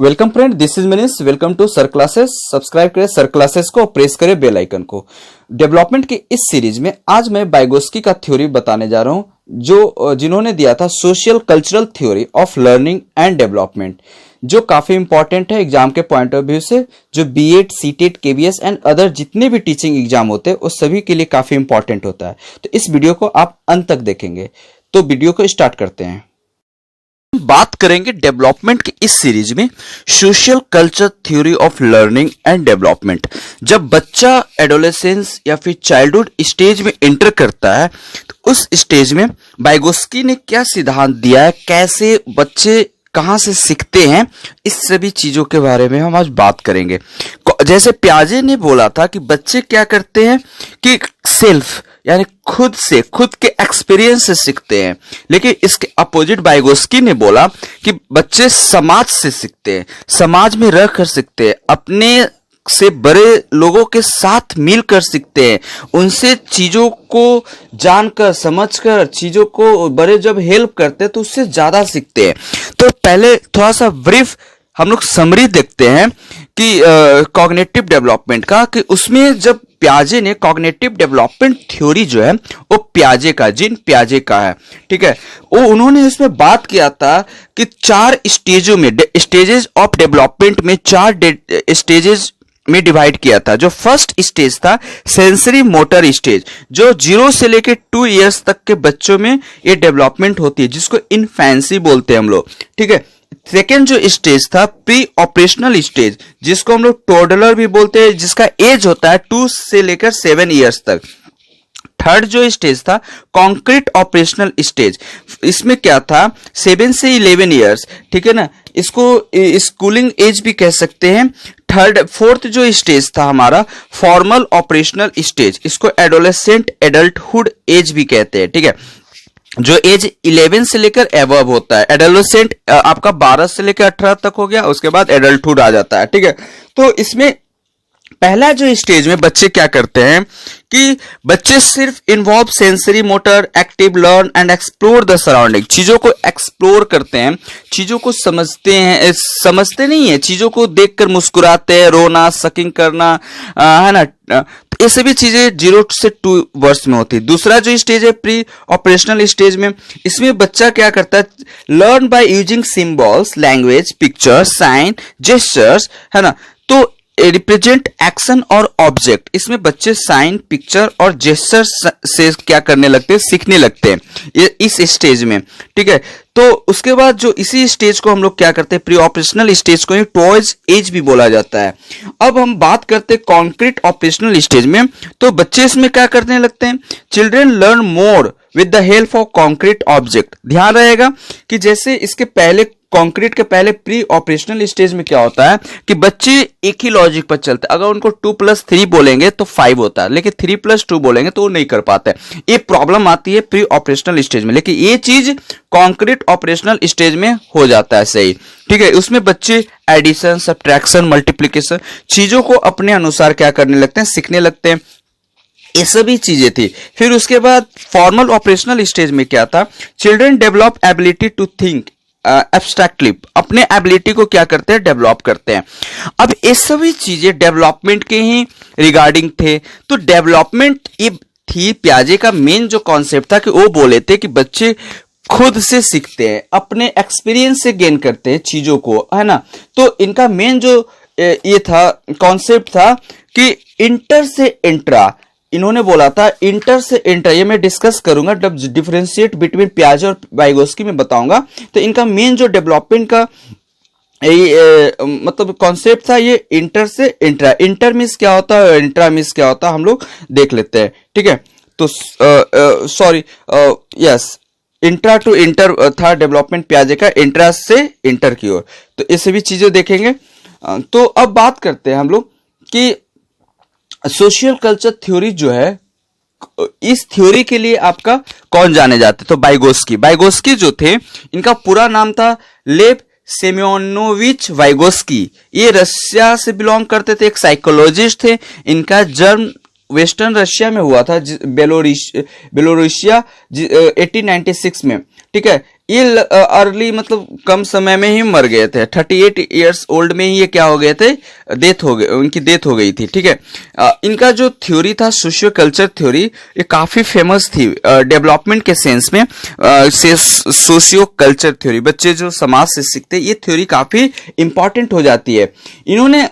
Welcome friend, this is Manish. Welcome to sir classes. Subscribe करें sir classes को और press करें बेल आइकन को। डेवलपमेंट की इस सीरीज में आज मैं वाइगोस्की का थ्योरी बताने जा रहा हूं, जो जिन्होंने दिया था social cultural theory of learning and development, जो काफी इंपॉर्टेंट है एग्जाम के पॉइंट ऑफ व्यू से। जो BEd, CTET, KVS and other जितने भी टीचिंग एग्जाम होते हैं उस सभी के लिए काफी इंपॉर्टेंट होता है। तो इस वीडियो को आप अंत तक देखेंगे। तो वीडियो को स्टार्ट करते हैं। बात करेंगे डेवलपमेंट की इस सीरीज में social culture theory of learning and development. जब बच्चा एडोलेसेंस या फिर चाइल्डहुड स्टेज में एंटर करता है तो उस स्टेज में वाइगोस्की ने क्या सिद्धांत दिया है, कैसे बच्चे कहां से सीखते हैं, इस सभी चीजों के बारे में हम आज बात करेंगे। जैसे प्याजे ने बोला था कि बच्चे क्या करते हैं कि सेल्फ यानी खुद के एक्सपीरियंस से सीखते हैं, लेकिन इसके अपोजिट वाइगोस्की ने बोला कि बच्चे समाज से सीखते हैं, समाज में रह कर सीखते हैं, अपने से बड़े लोगों के साथ मिलकर सीखते हैं, उनसे चीजों को जानकर समझकर चीजों को बड़े जब हेल्प करते हैं तो उससे ज्यादा सीखते हैं। तो पहले थोड़ा सा ब्रीफ हम लोग समरी देखते हैं कि कॉग्निटिव डेवलपमेंट का, कि उसमें जब प्याजे ने कॉग्निटिव डेवलपमेंट थ्योरी जो है वो प्याजे का है, ठीक है। वो उन्होंने इसमें बात किया था कि चार स्टेजों में, स्टेजेस ऑफ डेवलपमेंट में चार स्टेजेस में डिवाइड किया था। जो फर्स्ट स्टेज था सेंसरी मोटर स्टेज, जो 0 से लेकर 2 इयर्स तक के बच्चों में ये डेवलपमेंट होती है, जिसको इन्फेंसी बोलते हैं हम लोग, ठीक है। सेकेंड जो स्टेज था प्री ऑपरेशनल स्टेज, जिसको हम लोग टोडलर भी बोलते हैं, जिसका एज होता है 2 से लेकर 7 इयर्स तक। थर्ड जो स्टेज था कॉन्क्रीट ऑपरेशनल स्टेज, इसमें क्या था 7 से 11 इयर्स, ठीक है ना, इसको स्कूलिंग एज भी कह सकते हैं। फोर्थ जो स्टेज था हमारा फॉर्मल ऑपरेशनल स्टेज, इसको एडोलेसेंट एडल्टहुड एज भी कहते हैं, ठीक है, जो एज 11 से लेकर एबव होता है। एडोलेसेंट आपका 12 से लेकर 18 तक हो गया, उसके बाद एडल्टहुड आ जाता है, ठीक है। तो इसमें पहला जो स्टेज में बच्चे क्या करते हैं कि बच्चे सिर्फ involve sensory motor, active learn and explore the surrounding, चीजों को एक्सप्लोर करते हैं, चीजों को समझते नहीं है, चीजों को देखकर मुस्कुराते हैं, रोना, सकिंग करना, है ना, ये सभी चीजें 0 से 2 वर्ष में होती है। दूसरा जो स्टेज है प्री ऑपरेशनल स्टेज में, इसमें बच्चा क्या करता है learn by using symbols, language, pictures, sign, gestures, है ना, तो रिप्रेजेंट एक्शन और ऑब्जेक्ट। इसमें बच्चे साइन, पिक्चर और जेस्चर से क्या करने लगते हैं, सीखने लगते हैं इस स्टेज में, ठीक है। तो उसके बाद जो इसी स्टेज को हम लोग क्या करते हैं प्री ऑपरेशनल स्टेज को टॉयज एज भी बोला जाता है। अब हम बात करते हैं कॉन्क्रीट ऑपरेशनल स्टेज में, तो बच्चे इसमें क्या करने लगते हैं, children learn more with the help of concrete object. ध्यान रहेगा कि जैसे इसके पहले कॉन्क्रीट के पहले प्री ऑपरेशनल स्टेज में क्या होता है कि बच्चे एक ही लॉजिक पर चलते हैं, अगर उनको 2+3 बोलेंगे तो 5 होता है, लेकिन 3+2 बोलेंगे तो वो नहीं कर पाते। ये प्रॉब्लम आती है प्री ऑपरेशनल स्टेज में, लेकिन ये चीज कॉन्क्रीट ऑपरेशनल स्टेज में हो जाता है सही, ठीक है। उसमें बच्चे एडिशन, सब्ट्रैक्शन, मल्टीप्लीकेशन चीजों को अपने अनुसार क्या करने लगते हैं, सीखने लगते हैं, ये सभी चीजें थी। फिर उसके बाद फॉर्मल ऑपरेशनल स्टेज में क्या था, children develop ability to think abstractly, अपने एबिलिटी को क्या करते हैं, डेवलप करते हैं। अब ये सभी चीजें डेवलपमेंट के ही रिगार्डिंग थे। तो डेवलपमेंट ये थी प्याजे का मेन जो कॉन्सेप्ट था कि वो बोले थे कि बच्चे खुद से सीखते हैं, अपने एक्सपीरियंस से गेन करते हैं चीजों को, है ना। तो इनका मेन जो ये था कॉन्सेप्ट था कि इंटर से इंट्रा, इन्होंने बोला था इंटर से इंटर, ये मैं डिस्कस करूंगा जब डिफरेंशिएट बिटवीन प्याजे और वाइगोस्की में बताऊंगा। तो इनका मेन जो डेवलपमेंट का मतलब कॉन्सेप्ट था ये इंटर से इंट्रा। इंटर मींस क्या होता है, इंट्रा मींस क्या होता है, हम लोग देख लेते हैं, ठीक है। तो sorry, yes, intra to inter था डेवलपमेंट प्याजे का, इंट्रा से इंटर की ओर। तो ये सभी चीजें देखेंगे। तो अब बात करते हैं हम लोग कि सोशल कल्चर थ्योरी जो है, इस थ्योरी के लिए आपका कौन जाने जाते, तो वाइगोस्की जो थे, इनका पूरा नाम था लेव सेमेनोविच वाइगोस्की। ये रशिया से बिलोंग करते थे, एक साइकोलॉजिस्ट थे। इनका जन्म वेस्टर्न रशिया में हुआ था, बेलोरूसिया 1896 में, ठीक है। ये अर्ली मतलब कम समय में ही मर गए थे। 38 इयर्स ओल्ड में ही ये क्या हो गए थे, उनकी डेथ हो गई थी। ठीक है, इनका जो थ्योरी था सोशियो कल्चर थ्योरी, ये काफी फेमस थी डेवलपमेंट के सेंस में। सोशियो कल्चर थ्योरी, बच्चे जो समाज से सीखते, ये थ्योरी काफी इंपॉर्टेंट हो जाती है। इन्होंने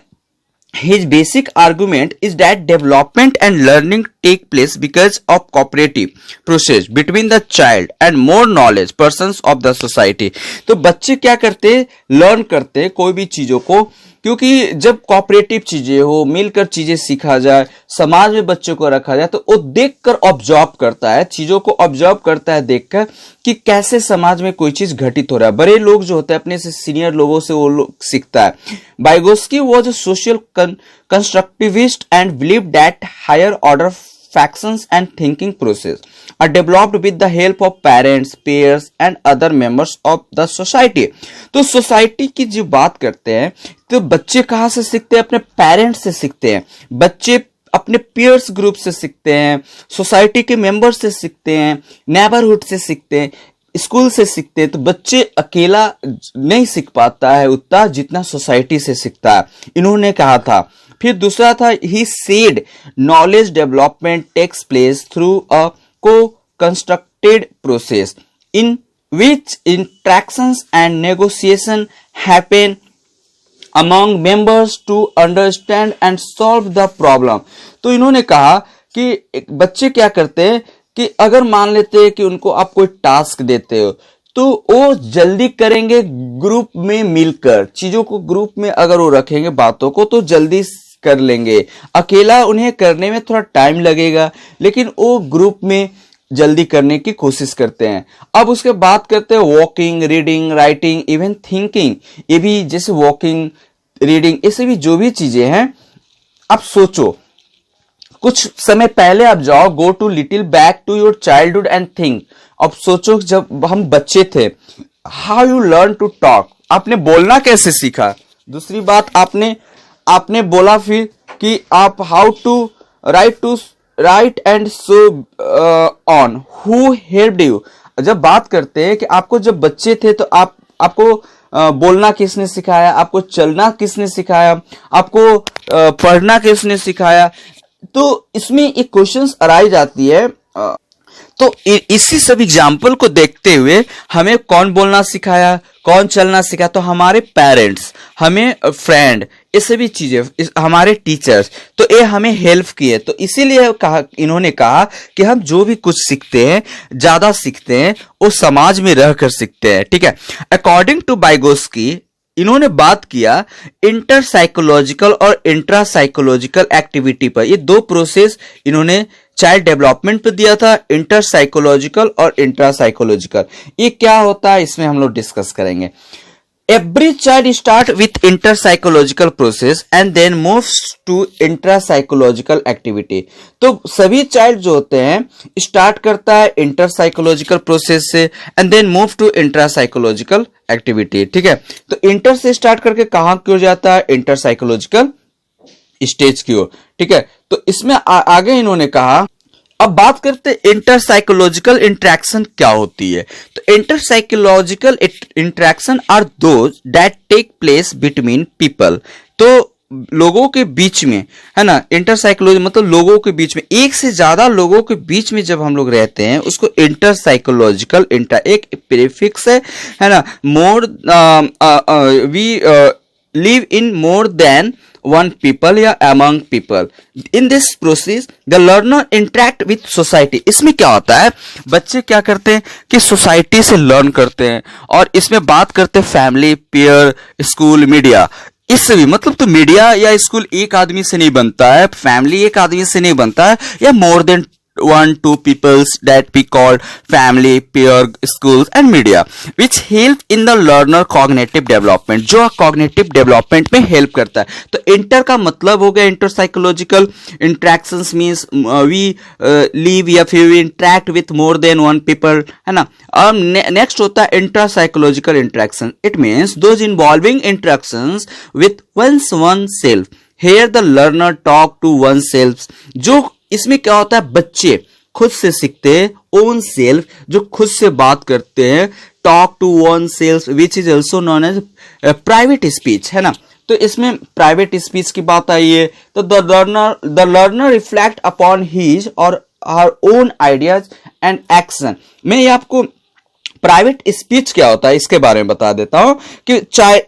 his basic argument is that development and learning take place because of cooperative process between the child and more knowledge persons of the society। तो बच्चे क्या करते, लर्न करते कोई भी चीजों को, क्योंकि जब कोऑपरेटिव चीजें हो, मिलकर चीजें सीखा जाए, समाज में बच्चों को रखा जाए, तो वो देखकर ऑब्जर्व करता है, चीजों को ऑब्जर्व करता है देखकर कि कैसे समाज में कोई चीज घटित हो रहा है। बड़े लोग जो होते हैं अपने से सीनियर लोगों से वो लोग सीखता है। Vygotsky was a social constructivist and believe that higher order factions and thinking process are developed with the help of parents, peers and other members of the society। तो सोसाइटी की जो बात करते हैं, तो बच्चे कहाँ से सीखते हैं, अपने पेरेंट्स से सीखते हैं, बच्चे अपने पीयर्स ग्रुप से सीखते हैं, सोसाइटी के मेंबर्स से सीखते हैं, नेबरहुड से सीखते हैं, स्कूल से सीखते हैं। तो बच्चे अकेला नहीं सीख पाता है उतना जितना सोसाइटी से सीखता है, इन्होंने कहा था। फिर दूसरा था, he said knowledge development takes place through a co constructed process in which interactions and negotiation happen among members to understand and solve the problem. तो इन्होंने कहा कि बच्चे क्या करते हैं कि अगर मान लेते हैं कि उनको आप कोई टास्क देते हो तो वो जल्दी करेंगे ग्रुप में मिलकर, चीजों को ग्रुप में अगर वो रखेंगे बातों को तो जल्दी कर लेंगे। अकेला उन्हें करने में थोड़ा टाइम लगेगा, लेकिन वो ग्रुप में जल्दी करने की कोशिश करते हैं। अब उसके बात करते हैं walking, reading, writing, even thinking. ये भी जैसे वॉकिंग, रीडिंग, ऐसे भी जो भी चीजें हैं, आप सोचो कुछ समय पहले आप जाओ, go to little back to your childhood and think. अब सोचो जब हम बच्चे थे, how you learn to talk, आपने बोलना कैसे सीखा। दूसरी बात, आपने बोला फिर कि आप how to write and so on, who helped you. जब बात करते हैं कि आपको जब बच्चे थे तो आपको बोलना किसने सिखाया, आपको चलना किसने सिखाया, आपको पढ़ना किसने सिखाया। तो इसमें एक क्वेश्चंस अराइज आती है। तो इसी सब एग्जाम्पल को देखते हुए हमें कौन बोलना सिखाया, कौन चलना सिखाया, तो हमारे पेरेंट्स, हमें फ्रेंड, ये सभी चीजें, हमारे टीचर्स, तो ये हमें हेल्प किए। तो इसीलिए इन्होंने कहा कि हम जो भी कुछ सीखते हैं, ज्यादा सीखते हैं, वो समाज में रहकर सीखते हैं। ठीक है, अकॉर्डिंग टू वाइगोत्स्की, इन्होंने बात किया इंटर साइकोलॉजिकल और इंट्रा साइकोलॉजिकल एक्टिविटी पर। ये दो प्रोसेस इन्होंने चाइल्ड डेवलपमेंट पे दिया था, इंटर साइकोलॉजिकल और इंट्रा साइकोलॉजिकल। ये क्या होता है इसमें हम लोग डिस्कस करेंगे। Every child start with inter psychological process and then moves to intra psychological activity. तो सभी चाइल्ड जो होते हैं स्टार्ट करता है इंटर साइकोलॉजिकल प्रोसेस से and then move to intra psychological activity. ठीक है, तो इंटर से स्टार्ट करके कहां की ओर जाता है, इंटर साइकोलॉजिकल स्टेज की ओर। ठीक है, तो इसमें आगे इन्होंने कहा, अब बात करते हैं इंटर साइकोलॉजिकल इंटरेक्शन क्या होती है। तो inter psychological interaction are those that take place between people. तो लोगों के बीच में, है ना, इंटर साइकोलॉजी मतलब लोगों के बीच में, एक से ज्यादा लोगों के बीच में जब हम लोग रहते हैं उसको इंटर साइकोलॉजिकल, एक प्रीफिक्स है ना, more we live in more than one people या among people। in this process the learner interact with society। इसमें क्या होता है, बच्चे क्या करते हैं कि सोसाइटी से लर्न करते हैं, और इसमें बात करते हैं फैमिली, पीयर, स्कूल, मीडिया। इससे भी मतलब तो मीडिया या स्कूल एक आदमी से नहीं बनता है, फैमिली एक आदमी से नहीं बनता है, या more than 1-2 peoples that we call family, peer, schools and media which help in the learner cognitive development, जो cognitive development में help करता है। तो इंटर का मतलब हो गया inter psychological interactions means we live या फिर we interact with more than one people, है ना। और नेक्स्ट होता है intra psychological interaction. It means those involving interactions with one self. Here the learner talk to one self. जो इसमें क्या होता है, बच्चे खुद से सीखते हैं, ओन सेल्फ, जो खुद से बात करते हैं, talk to one self which is also known as private speech, है ना। तो इसमें प्राइवेट स्पीच की बात आई है। तो the learner reflect upon his or her own ideas and action. मैं ये आपको प्राइवेट स्पीच क्या होता है इसके बारे में बता देता हूं कि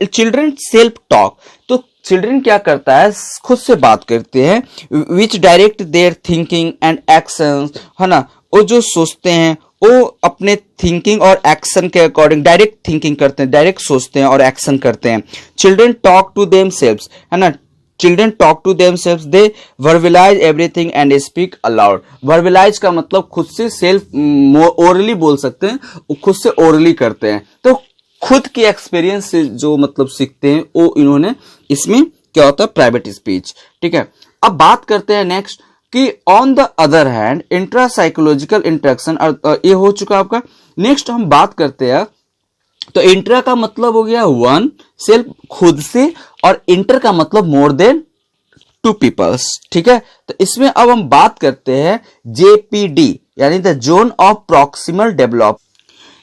चिल्ड्रन सेल्फ टॉक। तो चिल्ड्रन क्या करता है, खुद से बात करते हैं। Which direct their thinking and action, है ना। वो जो सोचते हैं वो अपने थिंकिंग और एक्शन के अकॉर्डिंग डायरेक्ट थिंकिंग करते हैं, डायरेक्ट सोचते हैं और एक्शन करते हैं। चिल्ड्रन टॉक टू देमसेल्व्स, है ना। Children talk to themselves, they verbalise everything and speak aloud. Verbalise का मतलब खुद से, सेल्फ ओरली बोल सकते हैं, वो खुद से ओरली करते हैं। तो खुद की एक्सपीरियंस से जो मतलब सीखते हैं वो इन्होंने, इसमें क्या होता है, प्राइवेट स्पीच। ठीक है, अब बात करते हैं नेक्स्ट कि on the other hand intra psychological interaction, ये हो चुका आपका। नेक्स्ट हम बात करते हैं, तो इंट्रा का मतलब हो गया वन, सेल्फ खुद से, और इंटर का मतलब मोर देन टू पीपल्स। ठीक है, तो इसमें अब हम बात करते हैं जेपीडी यानी the zone of proximal develop.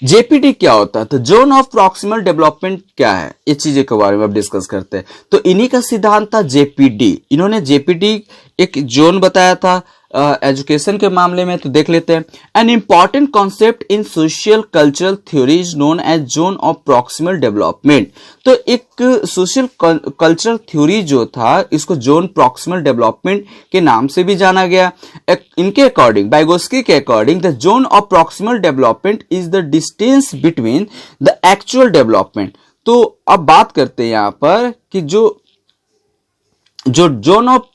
ZPD क्या होता है, तो जोन ऑफ प्रॉक्सिमल डेवलपमेंट क्या है, ये चीजें के बारे में अब डिस्कस करते हैं। तो इन्हीं का सिद्धांत था जेपीडी। इन्होंने जेपीडी एक जोन बताया था एजुकेशन के मामले में। तो देख लेते हैं, an important concept in social cultural theory is known as zone of proximal development. तो एक सोशल कल्चरल थ्योरी जो था, इसको जोन प्रॉक्सिमल डेवलपमेंट के नाम से भी जाना गया। इनके अकॉर्डिंग, बाइगोस्की के according, the zone of proximal development is the distance between the actual development. तो अब बात करते हैं यहां पर कि जो zone of,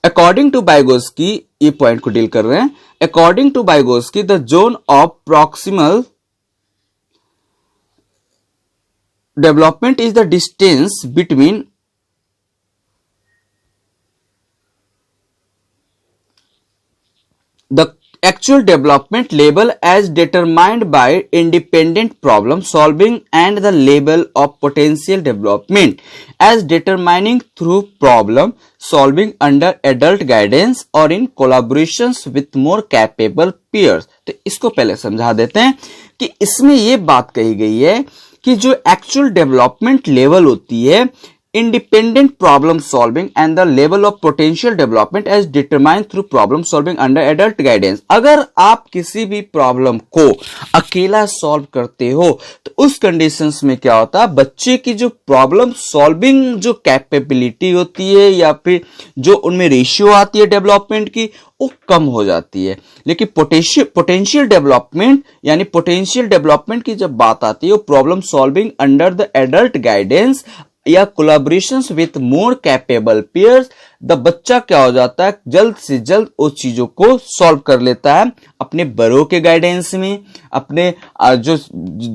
according to Vygotsky, ये पॉइंट को डील कर रहे हैं। According to Vygotsky, the zone of proximal development is the distance between the actual development level as determined by independent problem solving and the level of potential development as determining through problem solving under adult guidance or in collaborations with more capable peers। तो इसको पहले समझा देते हैं कि इसमें ये बात कही गई है कि जो एक्चुअल डेवलपमेंट लेवल होती है, independent problem solving and the level of potential development as determined through problem solving under adult guidance। अगर आप किसी भी प्रॉब्लम को अकेला सॉल्व करते हो तो उस कंडीशंस में क्या होता है, बच्चे की जो प्रॉब्लम सॉल्विंग जो कैपेबिलिटी होती है या फिर जो उनमें रेशियो आती है डेवलपमेंट की, वो कम हो जाती है। लेकिन पोटेंशियल डेवलपमेंट यानी पोटेंशियल डेवलपमेंट की जब बात आती है, वो problem solving under the adult guidance या collaborations with more capable peers, the बच्चा क्या हो जाता है, जल्द से जल्द वो चीजों को सॉल्व कर लेता है अपने बड़ों के गाइडेंस में। अपने जो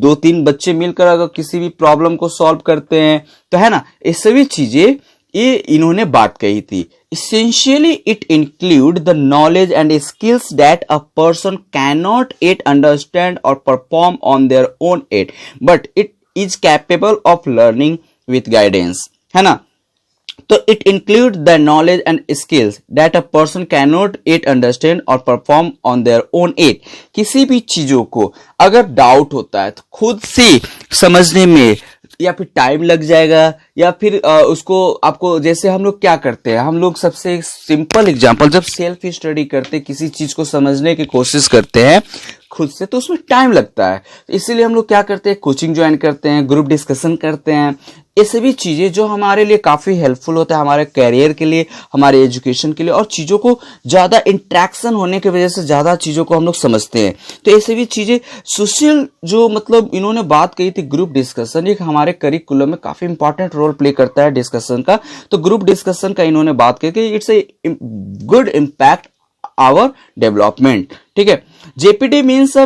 2-3 बच्चे मिलकर अगर किसी भी प्रॉब्लम को सॉल्व करते हैं तो, है ना, ये सभी चीजें ये इन्होंने बात कही थी। Essentially, it include the knowledge and skills that a person cannot yet understand or perform on their own yet, but it is capable of learning with guidance, है ना। तो it include the knowledge and skills that a person cannot yet understand or perform on their own yet। किसी भी चीजों को अगर doubt होता है तो खुद से समझने में या फिर टाइम लग जाएगा, या फिर उसको आपको, जैसे हम लोग क्या करते हैं, हम लोग सबसे सिंपल एग्जांपल, जब सेल्फ स्टडी करते किसी चीज को समझने की कोशिश करते हैं खुद से, तो उसमें टाइम लगता है। तो इसीलिए हम लोग क्या करते हैं, कोचिंग ज्वाइन करते हैं, ग्रुप डिस्कशन करते हैं। ये सभी चीजें जो हमारे लिए काफी हेल्पफुल होता है, हमारे कैरियर के लिए, हमारे एजुकेशन के लिए, और चीजों को ज्यादा इंट्रैक्शन होने की वजह से ज्यादा चीजों को हम लोग समझते हैं। तो ये सभी चीजें सोशल जो मतलब इन्होंने बात कही थी, ग्रुप डिस्कशन एक हमारे करिकुलम में काफी इंपॉर्टेंट रोल प्ले करता है डिस्कशन का। तो ग्रुप डिस्कशन का इन्होंने बात की कि it's a good impact our development. ठीक है, ZPD means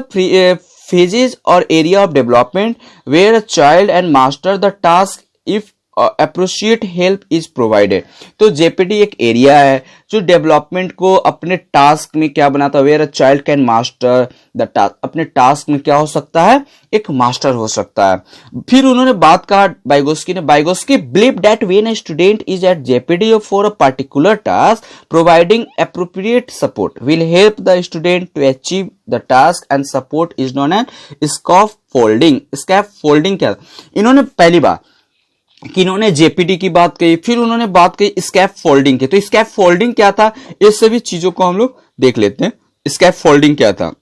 phases or area of development where a child and master the task if appropriate help is provided. तो जेपीडी एक एरिया है जो डेवलपमेंट को अपने टास्क में क्या बनाता है, where a child can master the task, अपने टास्क में क्या हो सकता है, एक मास्टर हो सकता है। फिर उन्होंने बात कहा बाइगोस्की ने, Vygotsky believe that when a student is at ZPD for a particular task, providing appropriate support will help the student to achieve the task and support is known as scaffolding. Scaffolding क्या, इन्होंने पहली बार कि इन्होंने JPD की बात कही, फिर उन्होंने बात कही स्कैफोल्डिंग की। तो स्कैफोल्डिंग क्या था, इस सभी चीजों को हम लोग देख लेते हैं। स्कैफोल्डिंग क्या था,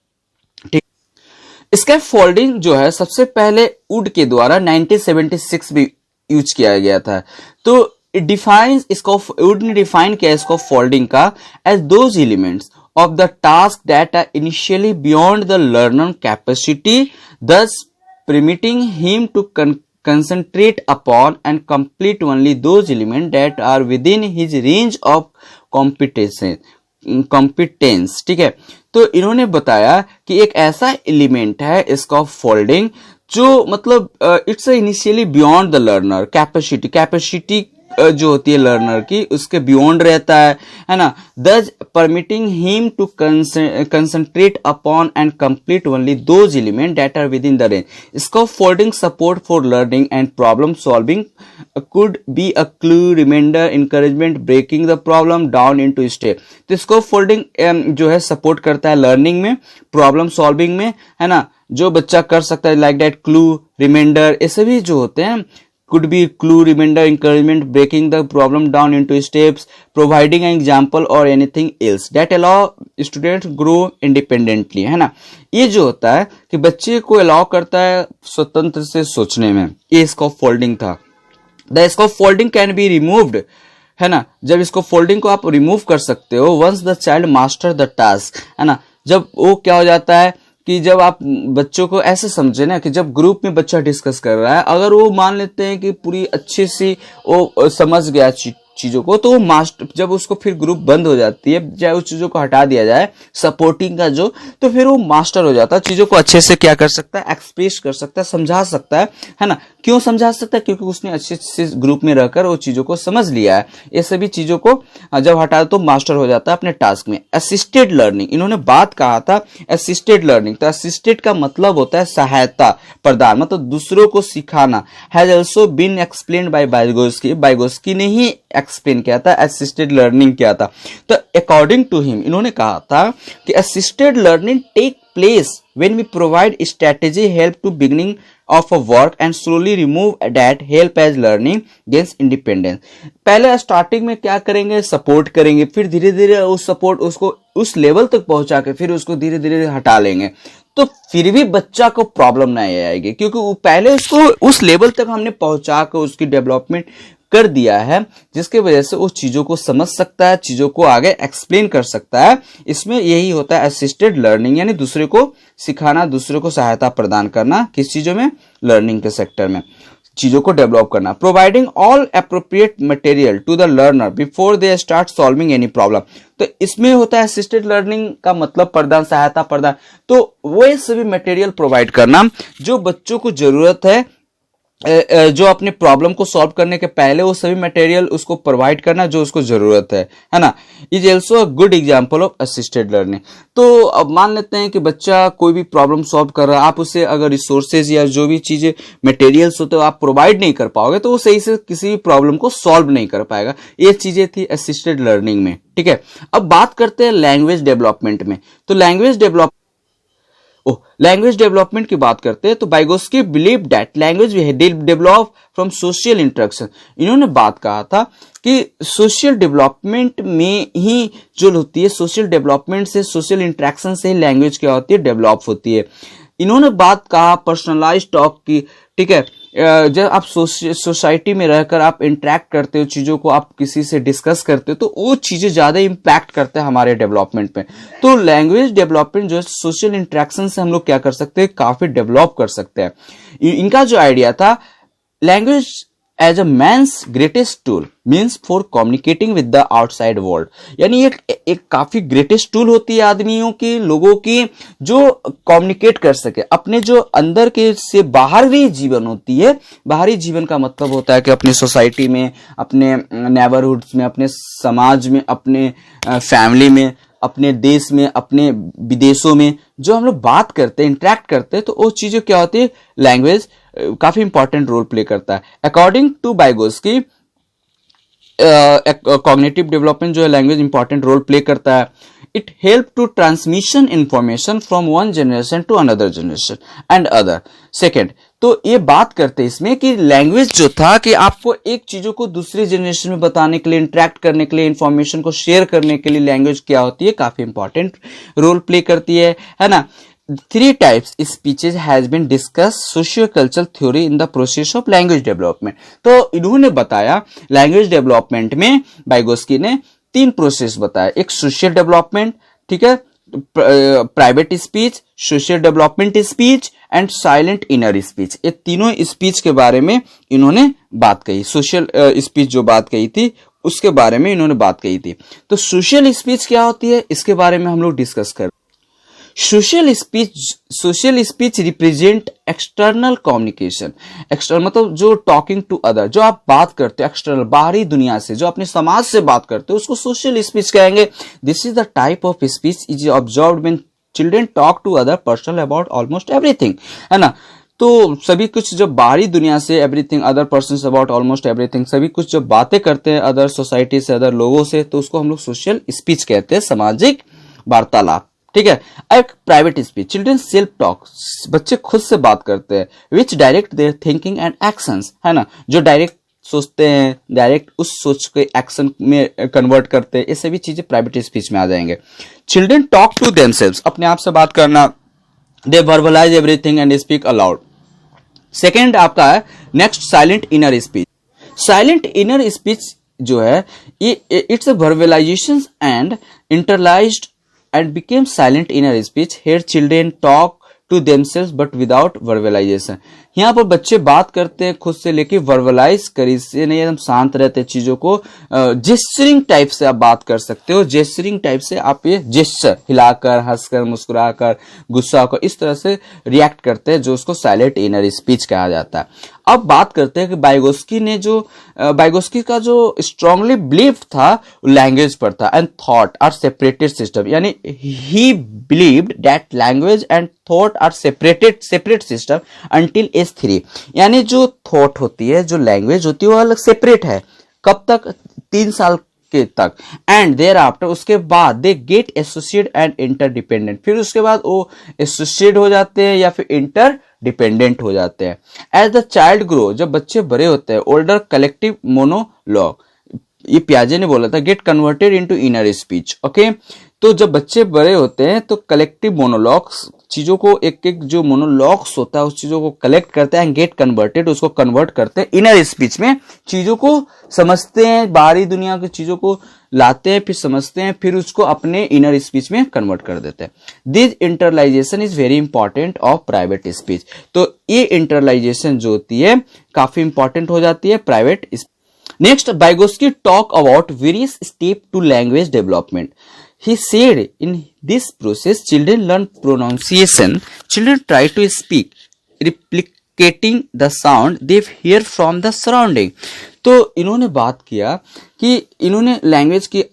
ठीक। स्कैफोल्डिंग जो है सबसे पहले वुड के द्वारा 1976 में यूज किया गया था। तो इट डिफाइंस इसको, वुड ने डिफाइन किया इसको फोल्डिंग का as those elements of the task that are initially beyond the learner capacity, thus permitting him to concentrate upon and complete only those elements that are within his range of competence। ठीक है, तो इन्होंने बताया कि एक ऐसा element है इसका फोल्डिंग जो मतलब it's initially beyond the learner capacity जो होती है लर्नर की उसके बियॉन्ड रहता है ना, thus permitting him to concentrate upon and complete only those element that are within the range. Scope folding support for learning and problem solving could be a clue, reminder, encouragement, breaking the problem down into step. तो scope folding जो है support करता है learning में, problem solving में, है ना, जो बच्चा कर सकता है, लाइक दैट क्लू, रिमाइंडर, ये सभी जो होते हैं could be clue, reminder, encouragement, breaking the problem down into steps, providing an example or anything else that allow students grow independently। है ना, ये जो होता है कि बच्चे को अलाउ करता है स्वतंत्र से सोचने में, ये स्कोप फोल्डिंग था। The scope folding can be removed, है ना, जब इसको फोल्डिंग को आप रिमूव कर सकते हो once the child master the task, है ना, जब वो क्या हो जाता है कि जब आप बच्चों को ऐसे समझे ना कि जब ग्रुप में बच्चा डिस्कस कर रहा है, अगर वो मान लेते हैं कि पूरी अच्छी सी वो समझ गया चीजों को, तो वो मास्टर, जब उसको फिर ग्रुप बंद हो जाती है, चाहे उस चीजों को हटा दिया जाए सपोर्टिंग का जो, तो फिर वो मास्टर हो जाता है, चीजों को अच्छे से क्या कर सकता है, एक्सप्रेस कर सकता है, समझा सकता है ना। क्यों समझा सकता है, क्योंकि उसने अच्छे से ग्रुप में रहकर वो चीजों को समझ लिया है। ये सभी चीजों को जब हटा तो मास्टर हो जाता है अपने टास्क में। असिस्टेड लर्निंग, इन्होंने बात कहा था असिस्टेड लर्निंग, तो असिस्टेड का मतलब होता है सहायता प्रदान, मतलब दूसरों को सिखाना। Has also been explained by Vygotsky, Vygotsky ने ही एक्सप्लेन किया था असिस्टेड लर्निंग क्या था। तो अकॉर्डिंग टू हिम इन्होंने कहा था कि assisted learning take place when we provide strategy help to beginning of a work and slowly remove that help as learning gains independence। पहले स्टार्टिंग में क्या करेंगे, सपोर्ट करेंगे, फिर धीरे धीरे उस सपोर्ट उसको उस लेवल तक पहुंचा के फिर उसको धीरे धीरे हटा लेंगे, तो फिर भी बच्चा को प्रॉब्लम नहीं आएगी, क्योंकि वो पहले उसको उस लेवल तक हमने पहुंचा कर उसकी डेवलपमेंट कर दिया है, जिसके वजह से वो चीजों को समझ सकता है, चीजों को आगे एक्सप्लेन कर सकता है। इसमें यही होता है असिस्टेड लर्निंग, यानी दूसरे को सिखाना, दूसरे को सहायता प्रदान करना, किस चीजों में, लर्निंग के सेक्टर में चीजों को डेवलप करना। Providing all appropriate material to the learner before they start solving any problem. तो इसमें होता है असिस्टेड लर्निंग का मतलब प्रदान, सहायता प्रदान, तो वो सभी मटेरियल प्रोवाइड करना जो बच्चों को जरूरत है, जो अपने प्रॉब्लम को सॉल्व करने के पहले वो सभी मटेरियल उसको प्रोवाइड करना जो उसको जरूरत है ना। Is also a good example of assisted learning. तो अब मान लेते हैं कि बच्चा कोई भी प्रॉब्लम सॉल्व कर रहा है, आप उसे अगर रिसोर्सेज या जो भी चीजें मटेरियल्स होते हैं आप प्रोवाइड नहीं कर पाओगे तो वो सही से किसी भी प्रॉब्लम को सॉल्व नहीं कर पाएगा। ये चीजें थी असिस्टेड लर्निंग में, ठीक है। अब बात करते हैं लैंग्वेज डेवलपमेंट में। तो लैंग्वेज डेवलपमेंट की बात करते हैं तो Vygotsky believe that language develop from social interaction. इन्होंने बात कहा था कि सोशल डेवलपमेंट में ही जो होती है, सोशल डेवलपमेंट से, सोशल इंटरेक्शन से ही लैंग्वेज क्या होती है, डेवलप होती है। इन्होंने बात कहा पर्सनलाइज टॉक की, ठीक है। जब आप सोसाइटी में रहकर आप इंटरेक्ट करते हो, चीजों को आप किसी से डिस्कस करते हो, तो वो चीजें ज्यादा इंपैक्ट करते हैं हमारे डेवलपमेंट में। तो लैंग्वेज डेवलपमेंट जो है सोशल इंटरेक्शन से हम लोग क्या कर सकते हैं, काफी डेवलप कर सकते हैं। इनका जो आइडिया था, language as a man's greatest tool means for communicating with the outside world. यानी एक काफी ग्रेटेस्ट टूल होती है आदमियों की, लोगों की, जो कम्युनिकेट कर सके अपने जो अंदर के से बाहरी जीवन होती है। बाहरी जीवन का मतलब होता है कि अपनी सोसाइटी में, अपने नेबरहुड्स में, अपने समाज में, अपने फैमिली में, अपने देश में, अपने विदेशों में जो हम लोग बात करते हैं, इंटरेक्ट करते हैं, तो वो चीजें क्या होती है, लैंग्वेज काफी इंपॉर्टेंट रोल प्ले करता है। According to Vygotsky, cognitive development जो है लैंग्वेज इंपॉर्टेंट रोल प्ले करता है। It help to transmission information from one generation to another generation and other. Second, तो ये बात करते हैं इसमें कि लैंग्वेज जो था कि आपको एक चीजों को दूसरी जनरेशन में बताने के लिए, इंटरेक्ट करने के लिए, इंफॉर्मेशन को शेयर करने के लिए लैंग्वेज क्या होती है, काफी इंपॉर्टेंट रोल प्ले करती है ना। 3 types speeches has been discussed socio-cultural theory in the process of language development। तो इन्होंने बताया लैंग्वेज डेवलपमेंट में बाइगोस्की ने 3 प्रोसेस बताया। एक सोशल डेवलपमेंट, ठीक है, private speech, social development speech and silent inner speech. ये तीनों स्पीच के बारे में इन्होंने बात कही। सोशल स्पीच जो बात कही थी उसके बारे में इन्होंने बात कही थी। तो सोशल स्पीच क्या होती है, इसके बारे में हम लोग डिस्कस कर। Social speech represent external communication. External मतलब जो टॉकिंग टू अदर, जो आप बात करते हो एक्सटर्नल, बाहरी दुनिया से, जो अपने समाज से बात करते हो, उसको सोशल स्पीच कहेंगे। This is the type of speech is observed when children talk to other person about almost everything, है ना। तो सभी कुछ जब बाहरी दुनिया से, everything, other person about almost everything, सभी कुछ जब बातें करते हैं अदर सोसाइटी से, अदर लोगों से, तो उसको हम लोग सोशल स्पीच कहते हैं, सामाजिक वार्तालाप, ठीक है। एक private speech, children self talk, बच्चे खुद से बात करते हैं, which direct their thinking and actions, है ना, जो डायरेक्ट सोचते हैं, डायरेक्ट उस सोच के एक्शन में कन्वर्ट करते हैं, ये सभी चीजें प्राइवेट स्पीच में आ जाएंगे। चिल्ड्रन टॉक टू देमसेल्व्स, अपने आप से बात करना, they verbalise everything and speak aloud. Second आपका है next silent inner speech. Silent inner speech जो है it's a verbalization and internalized and became silent inner speech. Here children talk to themselves but without verbalization। यहाँ पर बच्चे बात करते हैं खुद से, लेकिन वर्बलाइज करी से नहीं, एकदम शांत रहते चीजों को। जेस्चरिंग टाइप से आप बात कर सकते हो, जेस्चरिंग टाइप से आप ये जेस्चर हिलाकर, हंसकर, मुस्कुराकर, गुस्सा होकर, इस तरह से रिएक्ट करते हैं, जो उसको साइलेंट इनर स्पीच कहा जाता है। अब बात करते हैं कि बाइगोस्की का जो स्ट्रांगली बिलीव था लैंग्वेज पर था, and thought are separated system. यानी he believed that language and thought are separate system until age 3। यानी जो थॉट होती है, जो लैंग्वेज होती है, वो अलग सेपरेट है। कब तक? 3 साल के तक। एंड देयर आफ्टर, उसके बाद they get associate and interdependent. फिर उसके बाद वो एसोसिएट हो जाते हैं या फिर इंटर डिपेंडेंट हो जाते हैं। एज द चाइल्ड ग्रो, जब बच्चे बड़े होते हैं, ओल्डर कलेक्टिव मोनोलॉग, ये पियाजे ने बोला था, get converted into inner speech. Okay, तो जब बच्चे बड़े होते हैं तो कलेक्टिव मोनोलॉग्स, चीजों को एक एक जो मोनोलॉग्स होता है उस चीजों को कलेक्ट करते हैं, गेट कन्वर्टेड, उसको कन्वर्ट करते हैं इनर स्पीच में। चीजों को समझते हैं, बाहरी दुनिया की चीजों को लाते हैं, फिर समझते हैं, फिर उसको अपने इनर स्पीच में कन्वर्ट कर देते हैं। This internalization is very important of private speech. तो ये इंटरलाइजेशन जो होती है काफी इंपॉर्टेंट हो जाती है private speech. Next, Vygotsky talk about various step to language development. He said in this process children learn pronunciation, children try to speak, replicating the sound they hear from the surrounding। तो इन्होंने बात किया कि इन्होंने language की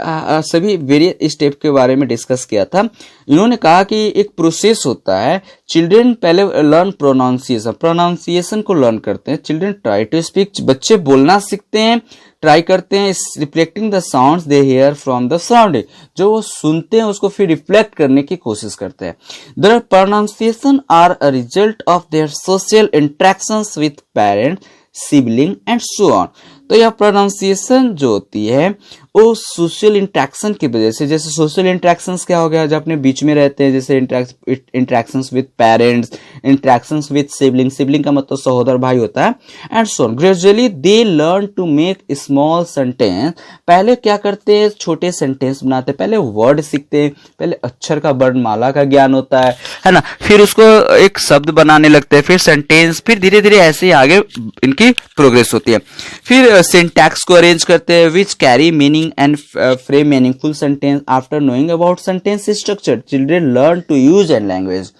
सभी various step के बारे में डिस्कस किया था। इन्होंने कहा कि एक प्रोसेस होता है, चिल्ड्रन पहले लर्न प्रोनाउंसिएशन को लर्न करते हैं, चिल्ड्रन ट्राई टू स्पीक, बच्चे बोलना सीखते हैं, ट्राई करते हैं, reflecting the sounds they hear from the surrounding, जो वो सुनते हैं उसको फिर रिफ्लेक्ट करने की कोशिश करते हैं। Their pronunciation are a result of their social interactions with parents, sibling and so on. तो यह प्रोनाउंसिएशन जो होती है वो सोशल इंटरेक्शन की वजह से, जैसे सोशल इंटरेक्शंस क्या हो गया, जब अपने बीच में रहते हैं, जैसे interactions with parents, interactions with sibling, sibling का मतलब सहोदर भाई होता है, and so on. Gradually they learn to make small sentence. पहले क्या करते हैं, छोटे सेंटेंस बनाते हैं, पहले वर्ड सीखते हैं, पहले अक्षर का वर्णमाला का ज्ञान होता है ना, फिर उसको एक शब्द बनाने लगते हैं, फिर सेंटेंस, फिर धीरे धीरे ऐसे ही आगे इनकी प्रोग्रेस होती है। फिर सिंटैक्स को अरेंज करते हैं, which carry meaning and frame meaningful sentence. After knowing about sentence structure children learn to use and language.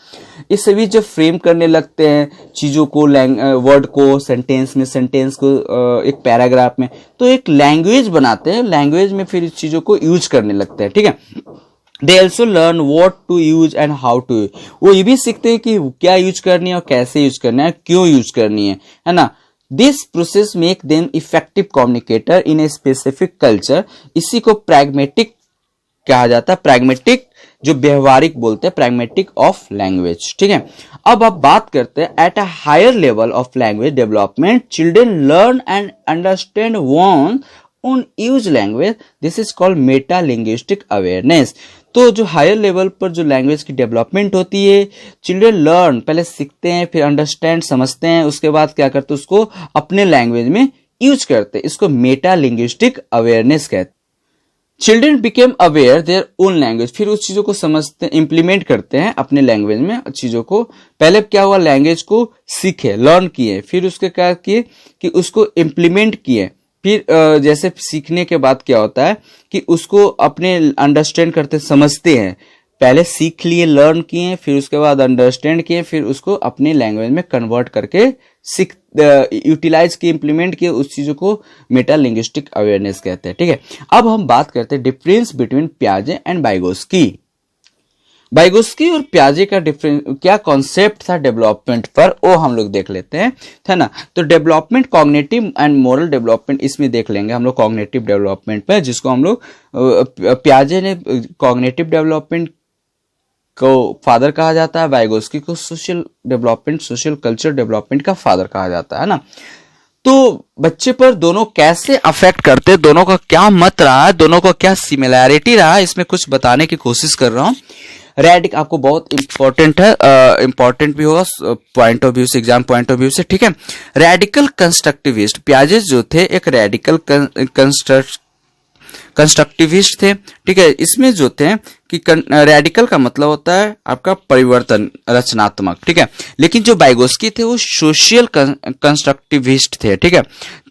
इस सभी जब फ्रेम करने लगते हैं चीजों को, वर्ड को सेंटेंस में, सेंटेंस को एक पैराग्राफ में, तो एक लैंग्वेज बनाते हैं, लैंग्वेज में फिर इस चीजों को यूज करने लगते हैं, ठीक है। They also learn what to use and how to use. वो ये भी सीखते हैं कि क्या यूज करनी है और कैसे यूज करना है, क्यों यूज करनी है ना। This process make them effective communicator in a specific culture. इसी को प्रैग्मेटिक कहा जाता है, प्रैग्मेटिक जो व्यवहारिक बोलते हैं, प्रैग्मेटिक ऑफ लैंग्वेज, ठीक है। अब आप बात करते हैं at a higher level of language development, children learn and understand one on use language. This is called meta linguistic awareness. तो जो हायर लेवल पर जो लैंग्वेज की डेवलपमेंट होती है, चिल्ड्रन लर्न पहले सीखते हैं, फिर अंडरस्टैंड समझते हैं, उसके बाद क्या करते हैं, उसको अपने लैंग्वेज में यूज करते हैं। इसको मेटा लिंग्विस्टिक अवेयरनेस कहते हैं। Children became aware their own language, फिर उस चीजों को समझते हैं, इंप्लीमेंट करते हैं अपने लैंग्वेज में चीजों को। पहले क्या हुआ, लैंग्वेज को सीखे, लर्न किए, फिर उसके क्या किए कि उसको इंप्लीमेंट किए। फिर जैसे सीखने के बाद क्या होता है कि उसको अपने अंडरस्टैंड करते समझते हैं। पहले सीख लिए, लर्न किए, फिर उसके बाद अंडरस्टैंड किए, फिर उसको अपने लैंग्वेज में कन्वर्ट करके यूटिलाइज किए, इंप्लीमेंट किए, उस चीजों को मेटा लिंग्विस्टिक अवेयरनेस कहते हैं, ठीक है। अब हम बात करते हैं डिफरेंस बिटवीन पियाजे एंड वाइगोत्स्की। वाइगोत्स्की और पियाजे का डिफरेंस क्या कॉन्सेप्ट था डेवलपमेंट पर, वो हम लोग देख लेते हैं, है ना। तो development cognitive and moral development, इसमें देख लेंगे हम लोग कॉग्निटिव डेवलपमेंट पे, जिसको हम लोग पियाजे ने कॉग्निटिव डेवलपमेंट को फादर कहा जाता है, वाइगोत्स्की को social development, social culture development का फादर कहा जाता है ना। तो बच्चे पर दोनों कैसे अफेक्ट करते, दोनों का क्या मत रहा है, दोनों का क्या सिमिलैरिटी रहा है, इसमें कुछ बताने की कोशिश कर रहा हूं। रेडिक आपको बहुत इंपॉर्टेंट है, इंपॉर्टेंट भी होगा पॉइंट ऑफ व्यू से, एग्जाम पॉइंट ऑफ व्यू से, ठीक है। रेडिकल कंस्ट्रक्टिविस्ट, पियाजे जो थे एक रेडिकल कंस्ट्रक्टिविस्ट थे, ठीक है। इसमें जो थे कि रेडिकल का मतलब होता है आपका परिवर्तन, रचनात्मक, ठीक है। लेकिन जो वाइगोत्स्की थे वो सोशल कंस्ट्रक्टिविस्ट थे, ठीक है।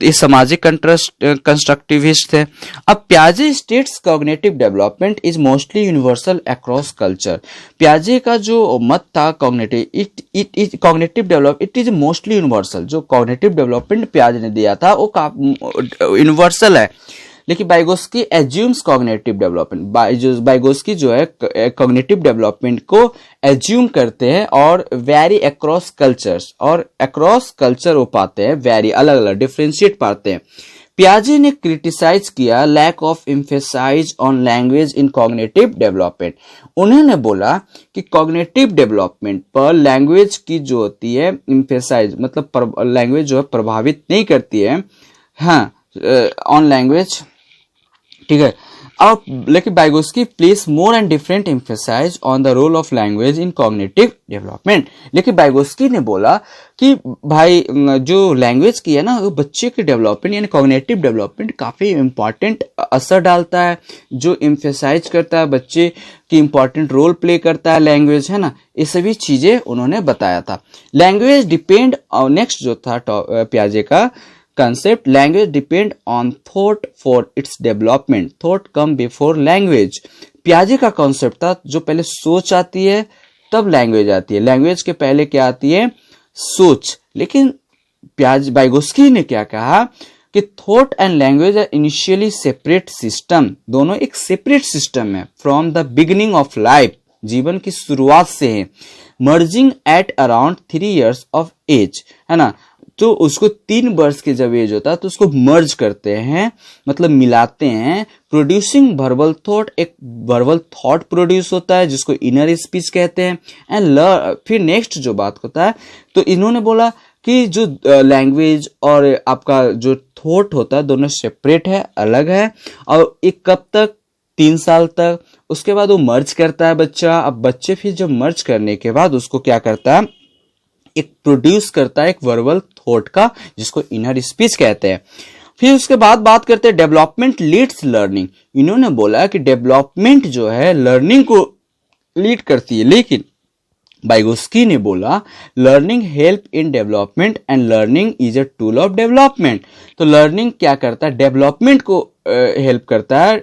ये सामाजिक कंस्ट्रक्टिविस्ट थे। अब पियाजे states cognitive development is mostly universal across culture. पियाजे का जो मत था cognitive cognitive develop it is mostly universal. जो कॉग्निटिव डेवलपमेंट पियाजे ने दिया था वो यूनिवर्सल है, लेकिन Vygotsky assumes cognitive development. Vygotsky जो है कॉग्निटिव डेवलपमेंट को एज्यूम करते हैं और वेरी अक्रॉस कल्चर्स, और अक्रॉस कल्चर वो पाते हैं, वेरी अलग अलग डिफरेंशिएट पाते हैं। पियाजे ने क्रिटिसाइज किया lack of emphasise on language in cognitive development. उन्होंने बोला कि कॉग्निटिव डेवलपमेंट पर लैंग्वेज की जो होती है एम्फेसाइज, मतलब लैंग्वेज जो है प्रभावित नहीं करती है, हाँ, ऑन लैंग्वेज, ठीक है। अब लेकिन Vygotsky place more and different emphasise on the role of language in cognitive development. लेकिन वाइगोत्स्की ने बोला कि भाई जो लैंग्वेज की है ना, वो बच्चे के डेवलपमेंट यानी कॉग्निटिव डेवलपमेंट काफी इंपॉर्टेंट असर डालता है, जो एम्फेसाइज करता है बच्चे की इंपॉर्टेंट रोल प्ले करता है लैंग्वेज, है ना। ये सभी चीजें उन्होंने बताया था। लैंग्वेज डिपेंड, नेक्स्ट जो था पियाजे का concept, language depend on thought for its development, thought come before language। पियाजे का कॉन्सेप्ट था जो पहले सोच आती है तब लैंग्वेज आती है, लैंग्वेज के पहले क्या आती है, सोच। लेकिन वाइगोत्स्की ने क्या कहा कि thought and language are initially separate system, दोनों एक सेपरेट सिस्टम है from the beginning of life, जीवन की शुरुआत से है, merging at around 3 years of age, है ना। तो उसको 3 वर्ष के जब एज होता है तो उसको मर्ज करते हैं, मतलब मिलाते हैं, प्रोड्यूसिंग वर्बल थॉट, एक वर्बल थॉट प्रोड्यूस होता है जिसको इनर स्पीच कहते हैं। एंड फिर नेक्स्ट जो बात होता है, तो इन्होंने बोला कि जो लैंग्वेज और आपका जो थॉट होता है दोनों सेपरेट है, अलग है। और एक कब तक, 3 साल तक। उसके बाद वो मर्ज करता है बच्चा। अब बच्चे फिर जब मर्ज करने के बाद उसको क्या करता है, एक प्रोड्यूस करता है एक वर्बल थॉट का, जिसको इनर स्पीच कहते हैं। फिर उसके बाद बात करते हैं डेवलपमेंट लीड्स लर्निंग। इन्होंने बोला कि डेवलपमेंट जो है लर्निंग को लीड करती है, लेकिन बाइगोस्की ने बोला learning help in development and learning is a tool of development. तो लर्निंग क्या करता है, डेवलपमेंट को हेल्प करता है,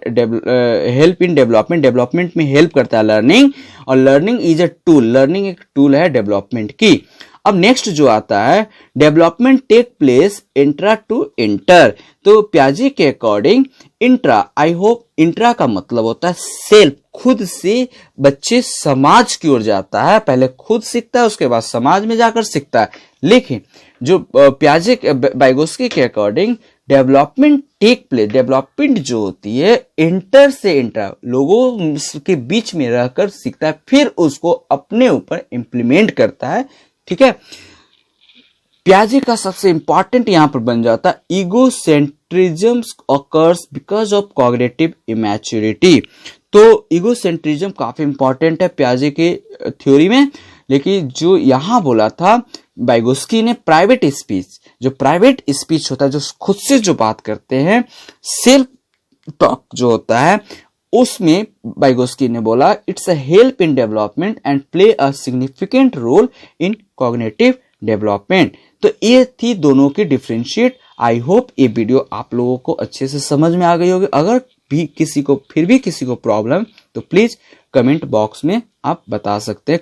हेल्प इन डेवलपमेंट, डेवलपमेंट में हेल्प करता है लर्निंग, और learning is a tool, learning एक टूल है डेवलपमेंट की। अब नेक्स्ट जो आता है, development take place intra to inter. तो पियाजे के according intra, I hope, intra का मतलब होता है सेल्फ, खुद से बच्चे समाज की ओर जाता है, पहले खुद सीखता है उसके बाद समाज में जाकर सीखता है। लेकिन जो पियाजे बाइगोस्की के according development take place, development जो होती है इंटर से इंट्रा, लोगों के बीच में रहकर सीखता है, फिर उसको अपने ऊपर इंप्लीमेंट करता है। ठीक है, पियाजे का सबसे इंपॉर्टेंट यहां पर बन जाता है egocentrism occurs because of cognitive immaturity. तो ईगोसेंट्रिज्म काफी इंपॉर्टेंट है पियाजे के थ्योरी में, लेकिन जो यहां बोला था बाइगोस्की ने प्राइवेट स्पीच, जो प्राइवेट स्पीच होता है, जो खुद से जो बात करते हैं, सेल्फ टॉक जो होता है, उसमें बाइगोस्की ने बोला it's a help in development and play a significant role in cognitive development. तो ये थी दोनों की डिफरेंशिएट। आई होप ये वीडियो आप लोगों को अच्छे से समझ में आ गई होगी। अगर भी किसी को फिर भी किसी को प्रॉब्लम, तो प्लीज कमेंट बॉक्स में आप बता सकते हैं।